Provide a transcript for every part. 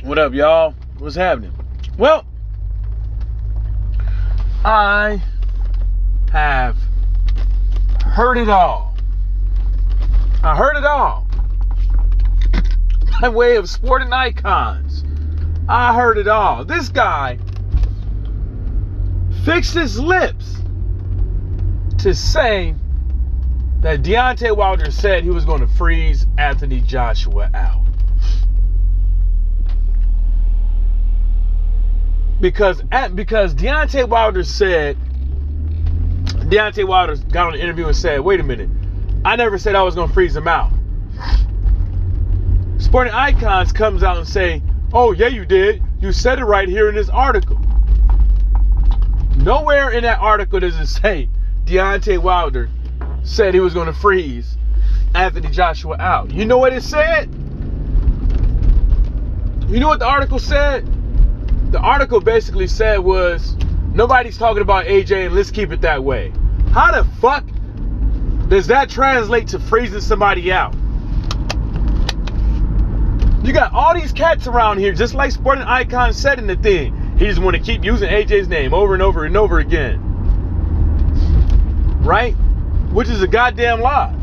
What up, y'all? What's happening? Well, I have heard it all. I heard it all. By way of sporting icons. I heard it all. This guy fixed his lips to say that Deontay Wilder said he was going to freeze Anthony Joshua out. Because Deontay Wilder got on the interview and said, wait a minute, I never said I was going to freeze him out. Sporting Icons comes out and say, oh, yeah, you did. You said it right here in this article. Nowhere in that article does it say Deontay Wilder said he was going to freeze Anthony Joshua out. You know what it said? You know what the article said? The article basically said was, nobody's talking about AJ and let's keep it that way. How the fuck does that translate to freezing somebody out? You got all these cats around here, just like Sporting Icon said in the thing. He just want to keep using AJ's name over and over and over again. Right? Which is a goddamn lie.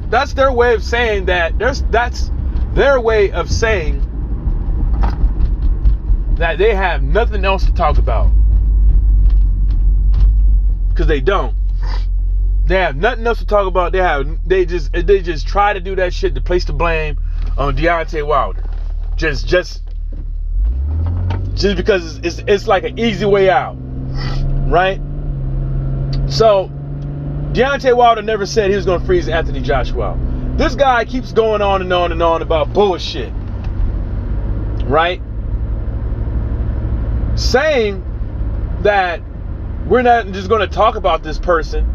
That's their way of saying that. That's their way of saying that they have nothing else to talk about. Because they don't. They have nothing else to talk about. They just try to do that shit to place the blame on Deontay Wilder. Just because it's like an easy way out. Right? So Deontay Wilder never said he was going to freeze Anthony Joshua out. This guy keeps going on and on and on about bullshit. Right? Saying that we're not just going to talk about this person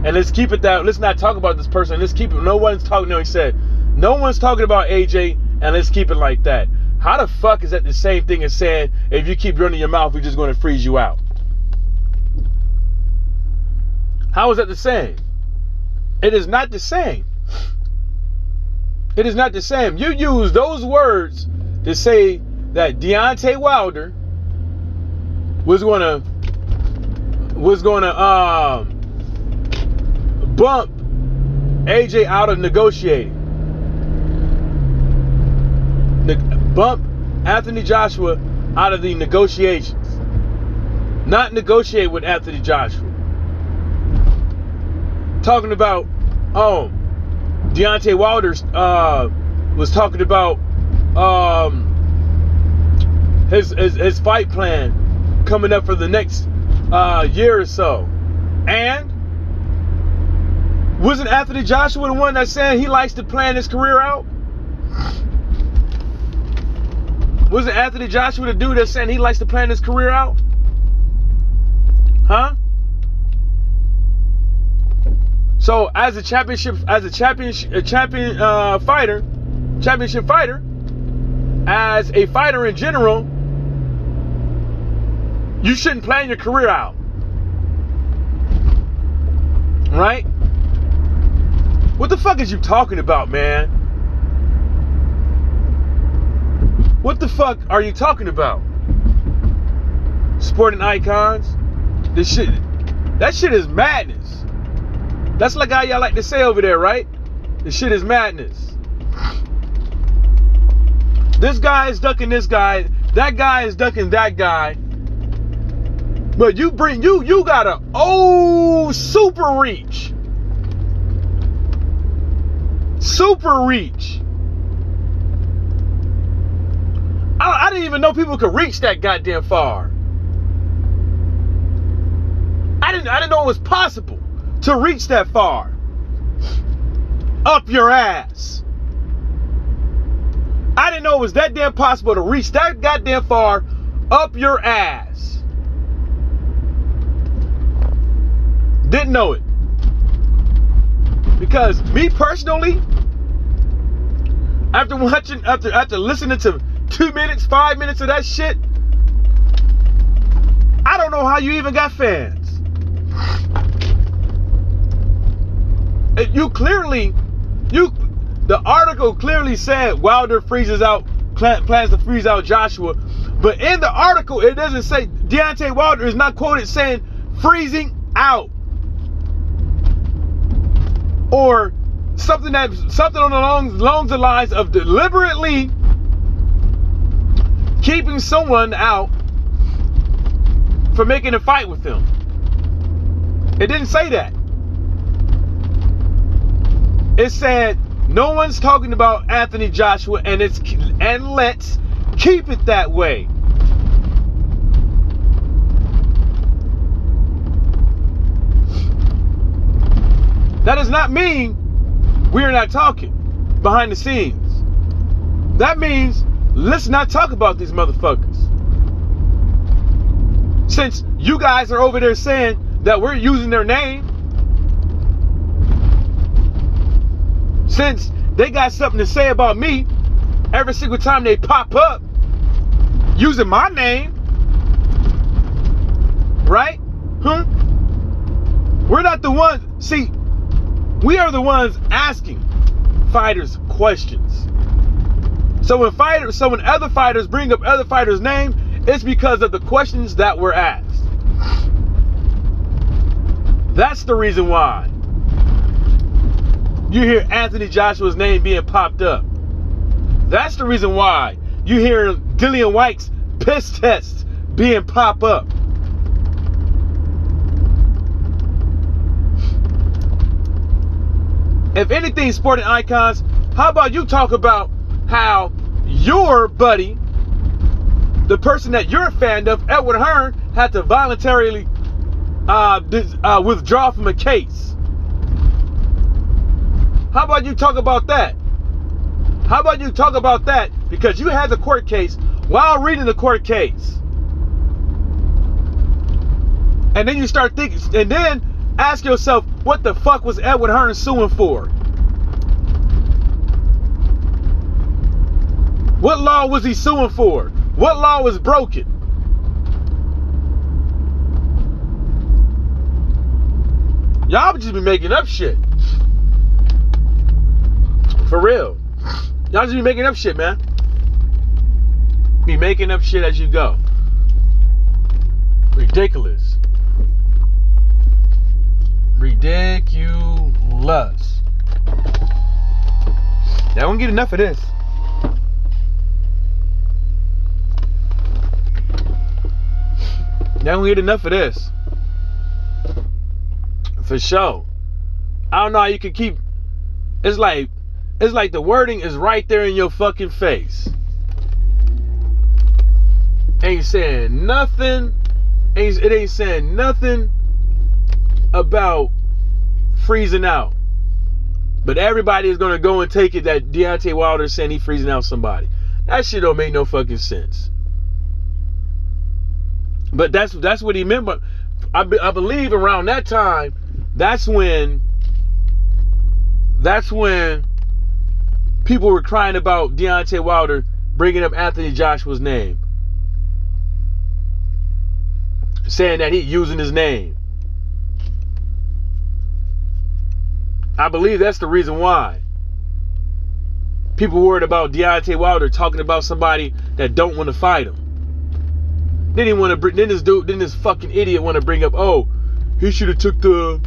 and let's keep it that, let's not talk about this person, let's keep it, no one's talking, no, he said, no one's talking about AJ and let's keep it like that. How the fuck is that the same thing as saying, if you keep running your mouth, we're just going to freeze you out? How is that the same? It is not the same. It is not the same. You use those words to say that Deontay Wilder was gonna bump AJ out of negotiating. Bump Anthony Joshua out of the negotiations. Not negotiate with Anthony Joshua. Talking about, Deontay Wilder was talking about his fight plan coming up for the next year or so. And wasn't Anthony Joshua the one that's saying he likes to plan his career out? Wasn't Anthony Joshua the dude that's saying he likes to plan his career out? Huh? So as a championship fighter, as a fighter in general, you shouldn't plan your career out. Right? What the fuck is you talking about, man? What the fuck are you talking about? Sporting Icons? That shit is madness. That's like how y'all like to say over there, right? This shit is madness. This guy is ducking this guy. That guy is ducking that guy. But you got a super reach. Super reach. I didn't even know people could reach that goddamn far. I didn't know it was possible to reach that far. Up your ass. I didn't know it was that damn possible to reach that goddamn far up your ass. Didn't know it. Because me personally, after listening to 2 minutes, 5 minutes of that shit, I don't know how you even got fans. You clearly, the article clearly said Wilder plans to freeze out Joshua. But in the article, it doesn't say, Deontay Wilder is not quoted saying freezing out. Or something along the lines of deliberately keeping someone out for making a fight with them. It didn't say that. It said no one's talking about Anthony Joshua, and let's keep it that way. That does not mean we're not talking behind the scenes. That means let's not talk about these motherfuckers. Since you guys are over there saying that we're using their name, since they got something to say about me every single time they pop up using my name, right? We're not the ones, see, we are the ones asking fighters questions. So when other fighters bring up other fighters' name, it's because of the questions that were asked. That's the reason why you hear Anthony Joshua's name being popped up. That's the reason why you hear Dillian Whyte's piss tests being popped up. If anything, sporting icons, how about you talk about how your buddy, the person that you're a fan of, Edward Hearn, had to voluntarily withdraw from a case. How about you talk about that? How about you talk about that? Because you had the court case while reading the court case. And then you start thinking, and then ask yourself, what the fuck was Edward Hearn suing for? What law was he suing for? What law was broken? Y'all just be making up shit. For real. Y'all just be making up shit, man. Be making up shit as you go. Ridiculous. Ridiculous. Now, I won't get enough of this. Now we get enough of this. For sure. I don't know how you can keep. It's like the wording is right there in your fucking face. Ain't saying nothing. It ain't saying nothing about freezing out. But everybody is gonna go and take it that Deontay Wilder is saying he freezing out somebody. That shit don't make no fucking sense. But that's what he meant. But I believe around that time, that's when people were crying about Deontay Wilder bringing up Anthony Joshua's name, saying that he's using his name. I believe that's the reason why people worried about Deontay Wilder talking about somebody that don't want to fight him. Then this fucking idiot want to bring up, oh, he should have took the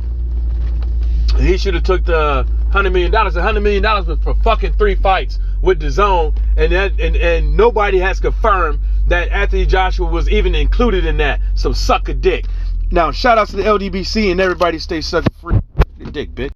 $100 million. $100 million was for fucking 3 fights with DAZN, and nobody has confirmed that Anthony Joshua was even included in that. So suck a dick. Now, shout out to the LDBC and everybody stay sucking free dick, bitch.